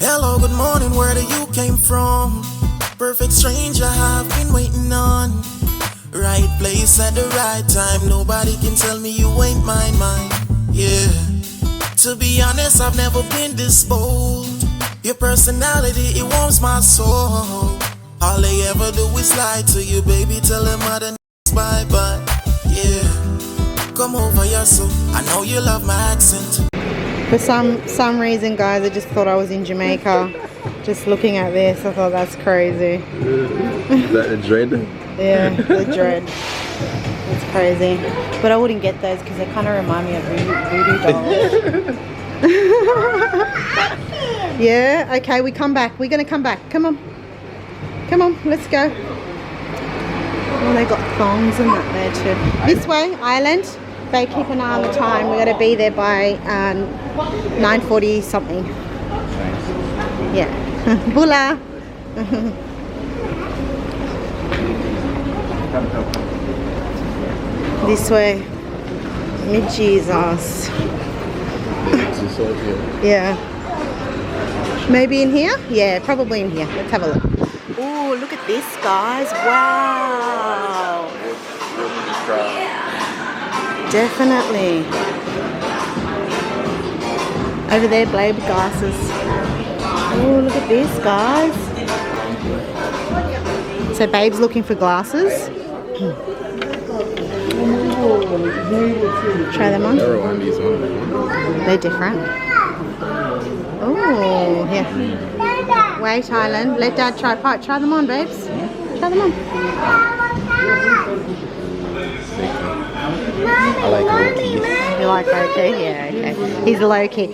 Hello, good morning, where do you came from? Perfect stranger I've been waiting on. Right place at the right time. Nobody can tell me you ain't mine. Yeah. To be honest, I've never been this bold. Your personality, it warms my soul. All they ever do is lie to you, baby. Tell them other niggas bye-bye. Yeah. Come over here, so I know you love my accent. For some reason, guys, I just thought I was in Jamaica. Just looking at this, I thought that's crazy. Is that a dread? Yeah, the dread. It's crazy. But I wouldn't get those because they kind of remind me of voodoo dolls. Yeah, okay, we come back. We're going to come back. Come on. Come on, let's go. Oh, they got thongs and that there too. This way, island. They keep an eye on the time. We got to be there by 9:40 something. Yeah. Bula. This way. Me Jesus. Yeah. Maybe in here? Yeah, probably in here. Let's have a look. Oh, look at this, guys. Wow. Definitely. Over there, blade glasses. Oh, look at this, guys. So, babe's looking for glasses. Try them on. They're different. Oh, yeah. Wait, Island. Let Dad try. Try them on, babes. Try them on. I like low-key. You like low-key? Yeah, okay. He's low-key.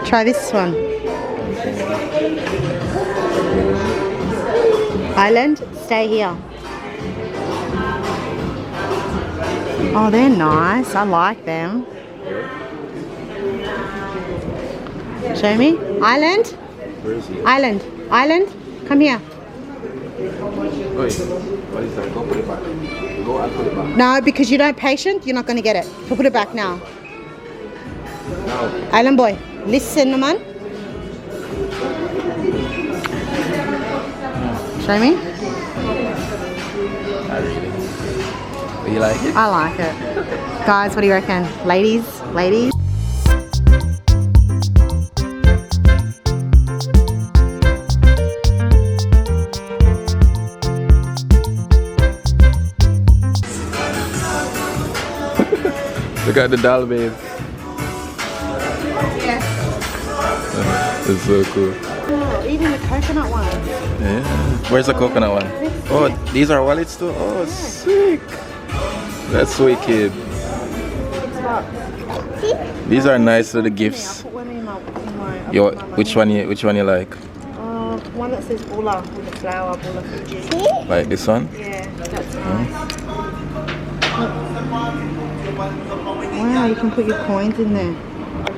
Try this one. Island, stay here. Oh, they're nice. I like them. Show me. Island? Where is he? Island. Island, come here. Wait, what is that? Go put it back. Go and put it back. No, because you don't patient, you're not going to get it. So put it back now. No. Island boy, listen, man. Show me. Not really. Do you like it? I like it. Guys, what do you reckon? Ladies? Ladies? Look at the doll, babe. Yeah. It's so cool. Oh, even the coconut one. Yeah. Where's the coconut one? Oh, these are wallets too? Oh, sick. That's wicked. These are nice little gifts. I'll put one in my Yo, which one you like? One that says Bula with a flower, Bula Fiji. Like this one? Yeah, that's nice. Wow, you can put your coins in there.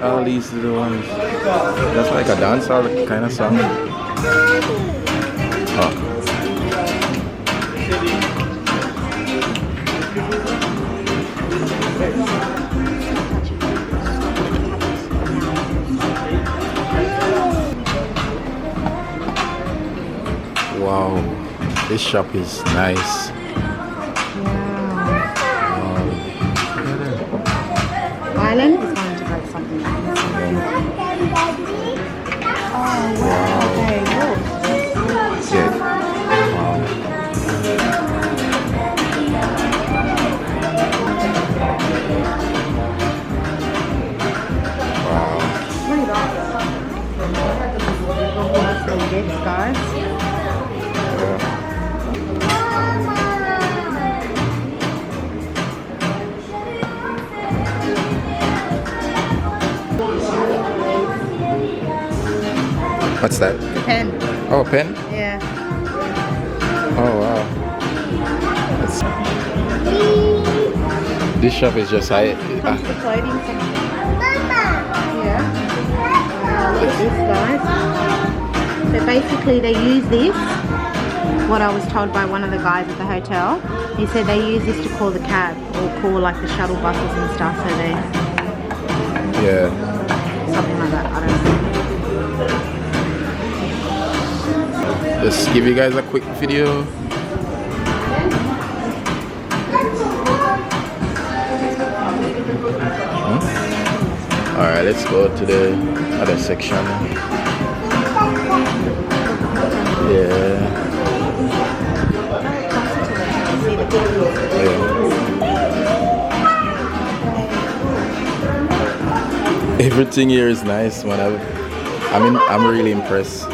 All these little ones. That's like a dancehall kind of song. Oh. Wow, this shop is nice. Island is going to break something like this. Oh, wow. Okay, look. Yeah. Look at that. That's some gifts, guys. What's that? A pen. Oh, a pen? Yeah. Oh, wow. This shop is just high. Comes the clothing section. Yeah. Look at this, guys. So basically they use this. What I was told by one of the guys at the hotel. He said they use this to call the cab or call like the shuttle buses and stuff. So they... Yeah. Something like that. I don't know. Just give you guys a quick video. Alright, let's go to the other section. Yeah. Everything here is nice, man. I'm really impressed.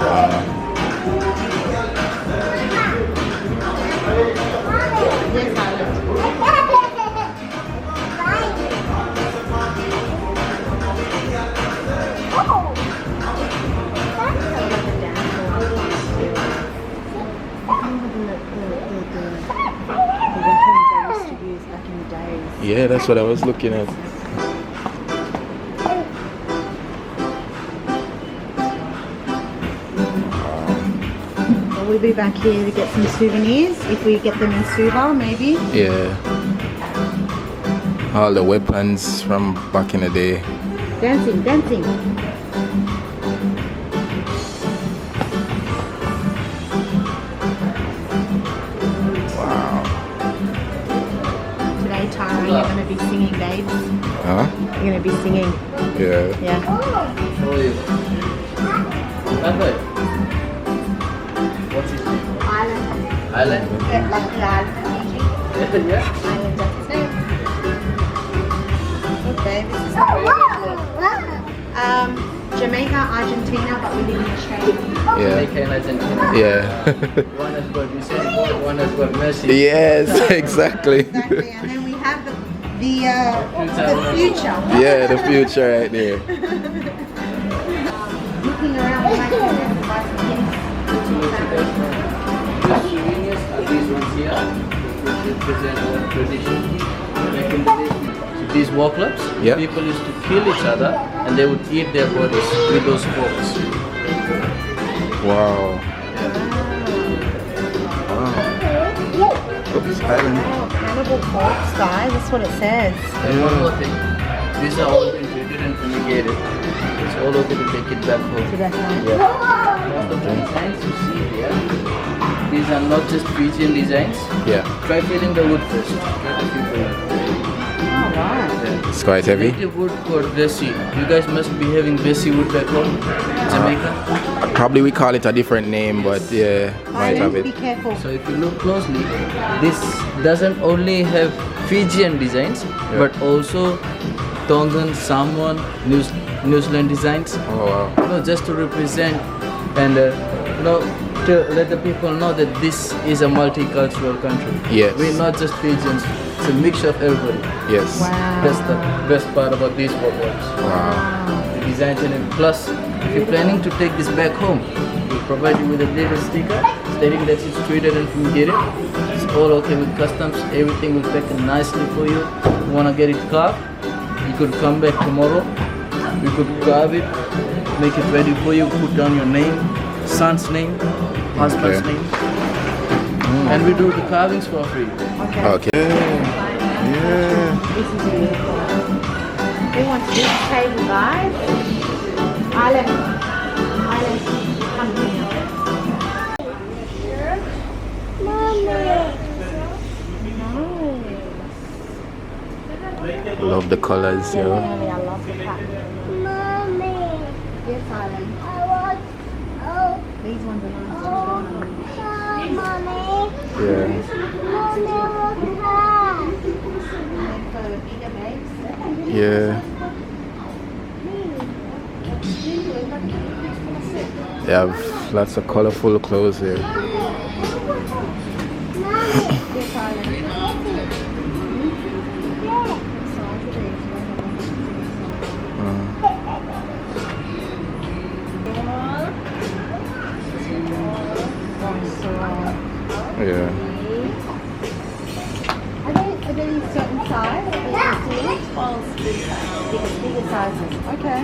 Wow. Yeah, that's what I was looking at. We'll be back here to get some souvenirs if we get them in Suva, maybe. Yeah. All the weapons from back in the day. Dancing, dancing. Wow. Today, Tara, you're going to be singing, babes. Huh? You're going to be singing. Yeah. Yeah. What's his name? Island. Island? Yeah, like the island. Fiji. Yeah. Island, that's it. Okay, this is Jamaica, Argentina, but we live in Australia. Yeah. Jamaica and Argentina. Yeah. One has got Usain Bolt, one has got Messi. Yes, exactly. Exactly, and then we have the future. Yeah, the future right there. Looking around the back here, Souvenirs are these ones here, which represent our tradition. Back in the day, so these war clubs, Yeah. people used to kill each other and they would eat their bodies with those forks. Wow. Wow. Oops, Island. oh, Cannibal Corpse, guys, that's what it says. And one more thing, these are all been treated and fumigated. It's all okay to take it back home. To that one. Yeah. Most of the designs you see here, these are not just Fijian designs. Yeah. Try feeling the wood first. Try to feel the wood. Oh, wow. Yeah. It's quite heavy. Native wood called Bessie. You guys must be having Bessie wood back home, Jamaica. Probably we call it a different name, but yeah, might have Island, be it. careful. So if you look closely, this doesn't only have Fijian designs, but also Tongan, Samoan, New Zealand designs. Oh wow. Just to represent and to let the people know that this is a multicultural country. Yes. We're not just Fijians. It's a mixture of everybody. Yes. Wow. That's the best part about these programs. Wow. The designs and plus, if you're planning to take this back home, we'll provide you with a little sticker stating that it's treated and fumigated. It's all okay with customs. Everything will pack nicely for you. You wanna get it carved? You could come back tomorrow. We could carve it, make it ready for you. Put down your name, son's name, husband's Okay. name, and we do the carvings for free. Okay. Okay. Yeah. This is beautiful. Who wants this table, guys? Island, come here. Love the colors, yo. Really, I love the pattern. Yes, Island. These ones are nice. Yeah. And for bigger babes. Yeah. They have lots of colorful clothes here. Yes, Island. Yeah. Are they certain size? Bigger sizes. Okay.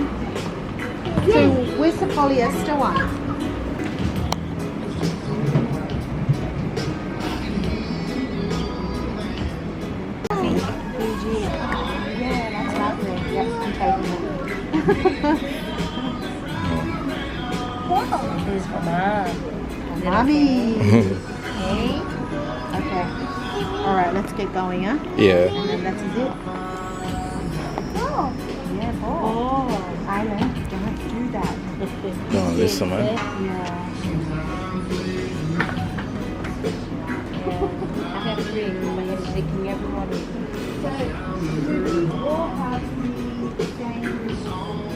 So where's the polyester one? Fiji. Yeah, that's lovely. Yep, I'm taking it. This is for mom. Mommy. Okay. Okay. All right, let's get going, huh? Yeah. And then that's it. Oh. Yeah, oh. Island, don't do that. No, listen, man. Yeah. I have a ring in my head shaking every morning. So, we all have the same